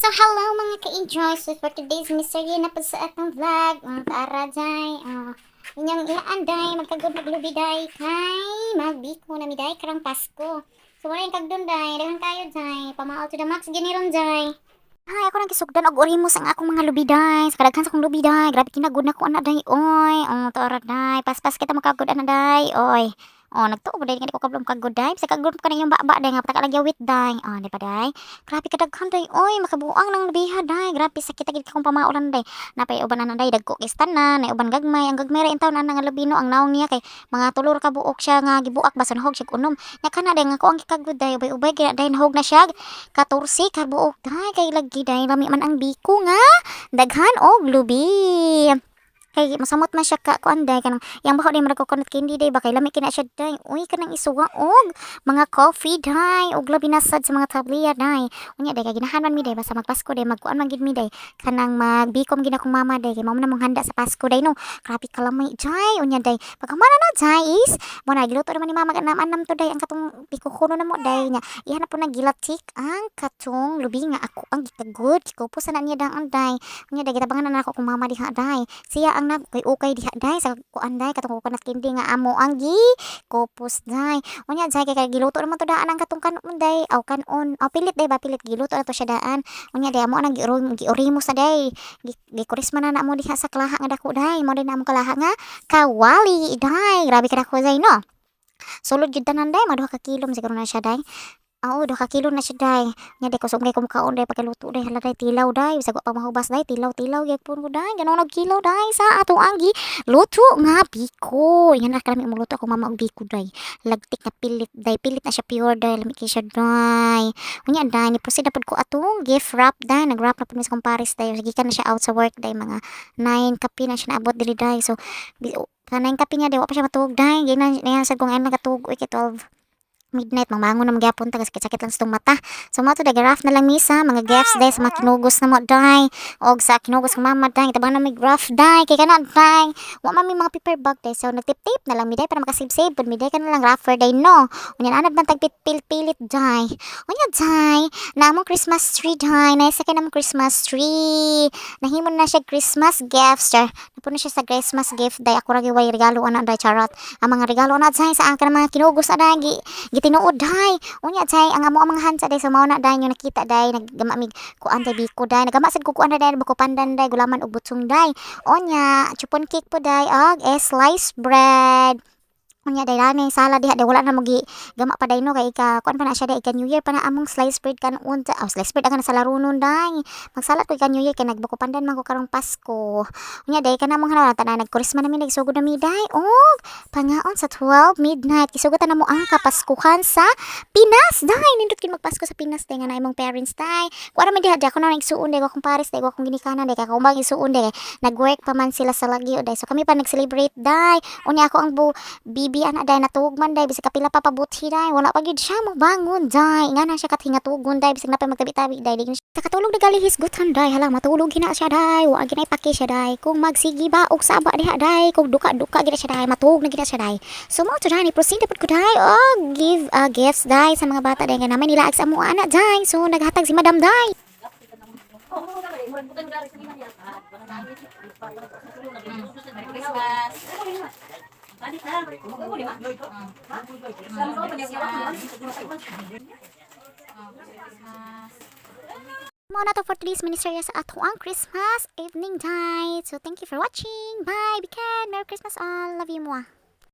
So, hello mga ka-enjoy. So, for today's mystery na po sa atong vlog, mga kaaraday, inyong iaanday, magkagod maglubiday, kay magbiko na miday karang Pasko. So, wala yung kagdunday, dahan kayo day, pamaal to the max, giniron day. Ay, ako nang kisugdan og orimos ang akong mga lubiday. Sa kadaghan sa akong lubiday, grabe kinagud na ko ana day, oy. To araday, paspas kita makagud ana day, oy. Nagtuo day kani ko kablom kagud day. Sa kagud ka na yung baba day nga pataka lagyawit day. Di pa day. Grabe kadaghan day, oy. Makabuang nang lubiha day. Grabe sakit gid akong pamaulan day. Napay uban ana day dagko kistanan, nay uban gagmay. Ang gagmay ra intaw na nga lubino ang naong niya kay mga tulor ka buok siya nga gibuak basan hog siya unom. Nya kana day nga ko ang gikagud day, ubay-ubay kaya day nahog na siya. 14 ka buok day kay lagi day lami man ang biko nga daghan og lubi. Kay masamot man siya ka kuan day kanang yang baho day magkokonot kindi day ba kay lami kina siya day. Uy kanang isuwa og mga coffee day og labi na sad sa mga tablia day. Unya day kay ginahanan mi day basta magpasko day magkuan man gid mi day kanang magbikom gid akong mama day kay mao na mong handa sa Pasko day no. Grabe kalamay day unya day pagkamana na day is mo na giluto naman ni mama ganam to day ang katong biko kuno na mo day nya iyan na po nagilatik ang katong lubi nga ako ang gikagud kikupos na niya dang anday. Unya day gitabangan na ako kung mama diha day. Siya ang nagukay diha day sa kuan day katong coconut candy nga amo ang gi kopos day. Unya day kay giluto naman to daan ang katong kanon day aw kanon aw pilit day ba pilit giluto na to siya daan. Unya day amo nang giorimo sa day gikuris man na amo diha sa kalaha nga dako day mo din amo kalaha nga kawali day. Grabe ka dako day no. Sulod gyud tanan day maduha ka kilo siguro na siya day. Oo, 2 ka kilo na siya day. Nya day kusog ko makaon day pagkaluto day hala day tilaw day bisag wa pa mahubas day tilaw gyapon ko day ganon og kilo day sa atong anggi luto nga biko. Yan na kami muluto ako mama og biko day. Lagtik na pilit na siya pure day lami kay siya day. Unya day ni proceed na pud ko atong gift wrap day nag-wrap na pud mi sa compares day sige ka na siya out sa work day mga 9 kapi na siya naabot diri day. So kanang kapi niya day wa pa siya matug day ginan sa kung ay nagatug kay 12 midnight mamangon na magyapon tagas sakit lang sa tong mata. So mo to graph na lang misa mga gifts day sa mga kinugos na mo day og sa kinugos ng mama day tabang na may graph day kay kana day wa man mi mga paper bag day so nagtip-tip na lang mi day para makasave-save pud mi day kana lang wrapper day no. Unya anad man tag pilit day. Unya day na among Christmas tree day na sa kanang Christmas tree nahimo na siya Christmas gifts sir napuno siya sa Christmas gift day ako ra giway regalo ana day charot ang mga regalo na day sa ang kanang mga kinugos na day gitinuod day. Unya day ang amo ang mga hansa day sa mao na day yung nakita day naggama mig kuan day biko day naggama sad ko kuan day bako pandan day gulaman og butsong day. Unya chupon cake po day og sliced bread. Unya day rani sala diha day wala na magi gama pa day no kay ka kuan pa na siya day ka New Year pa na among sliced bread kan unta sliced bread ang sa larunon day magsalat ko ka New Year kay nagbako pandan man ko karong Pasko. Unya day kana mong hanaw tanan nagkurisma na mi nagsugod na mi day og pangaon sa 12 midnight kisugutan na mo ang kapaskuhan sa Pinas day nindot kin magpasko sa Pinas day nga na imong parents day kuara man diha ako na nagsuon day akong pares day akong ginikanan day kakumbang isuon day nagwork pa man sila sa lagyo day so kami pa nag-celebrate day. Unya ako ang bibi ana day natug man day bisag kapila pa pabuthi day wala pa gid siya mo bangon day nga na siya kathinga tugon day bisag napay magtabi-tabi day di siya katulog na gali hisgutan day hala matulog hina siya day wa ginay paki siya day kung magsigi ba og saba diha day kung duka gid siya day matug na gid siya day. So mo to day proceed pud ko day og give gifts day sa mga bata day nga namay nila ag sa amo ana day so naghatag si madam day. Mo na to for today's miniserye sa ato ang Christmas evening day. So thank you for watching. Bye. Biken. Merry Christmas all. Love you mo.